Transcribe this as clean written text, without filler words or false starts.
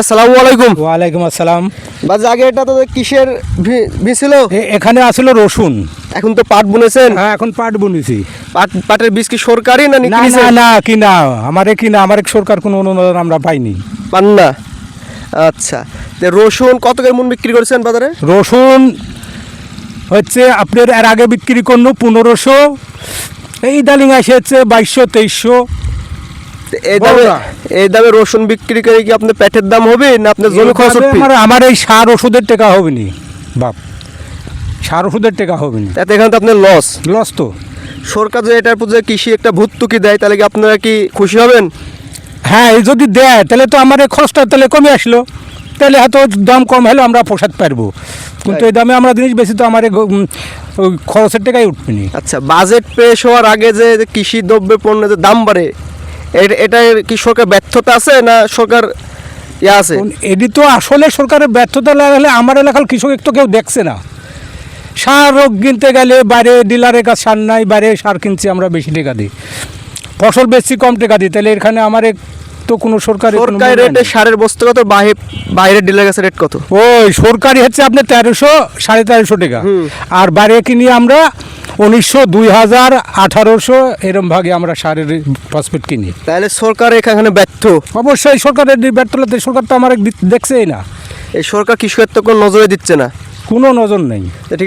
আসসালামু আলাইকুম। ওয়ালাইকুম আসসালাম। বাজ আগে এটা তো কিসের বীজ ছিল? এখানে আসলে রসুন। এখন তো পাট বুনেছেন। হ্যাঁ, এখন পাট বুনেছি। পাটের বীজ কি সরকারি না না কিনেছেন? না না, কিনা আমার সরকার কোনো অনুদান আমরা পাইনি। পান না? আচ্ছা, তো রসুন কত করে মন বিক্রি করেছেন বাজারে? রসুন হচ্ছে আপনার এর আগে বিক্রি করলো 1500, এই ডালিং আসে হচ্ছে 2200-2300। তো এই দামে রসুন বিক্রি করে কি আপনার পেটের দাম হবে না আপনার জমি খরচ উঠবে? আমার এই সার ওষুধের টাকা হবে নি বাপ, সার ওষুধের টাকা হবে নি, তাতে এখানে তো আপনার লস। লস তো। সরকার যে এটার উপর যে কৃষি একটা ভর্তুকি দেয় তাহলে কি আপনারা কি খুশি হবেন? হ্যাঁ, এই যদি দেয় তাহলে তো আমার এই খরচটা তাহলে কমে আসলো, তাহলে হয়তো দাম কম হলে আমরা পোষাতে পারবো, কিন্তু এই দামে আমরা জিনিস বেশি তো আমার ওই খরচের টাকাই উঠবে নি। আচ্ছা, বাজেট পেশ হওয়ার আগে যে কৃষি দ্রব্য পণ্যের যে দাম বাড়ে, এটা কি সরকার ব্যর্থতা আছে না সরকার আছে? এটি তো আসলে সরকারের ব্যর্থতা লাগালে আমার এলাকার কৃষক তো কেউ দেখছে না। সার কিনতে গেলে বাইরে ডিলারের কাছে সার নাই, বাইরে সার কিনছি আমরা বেশি টাকা দিই, ফসল বেশি কম টাকা দিই, তাহলে এখানে আমার তো কোনো সরকারি রেটে সারের বস্তা কত, বাইরের ডিলার কাছে রেট কত? ওই সরকারি হচ্ছে আপনার 1300, 1350 টাকা, আর বাইরে কিনি আমরা 1900, 2000, 1800 এরম ভাগে আমরা সারের ফসফেট কিনি। তাহলে সরকার এখানে ব্যর্থ। অবশ্যই সরকারের ব্যর্থতা, সরকার তো আমার দেখছেই না, এই সরকার কৃষকের তো কোনো নজরে দিচ্ছে না। কোনো নজর নেই। ঠিক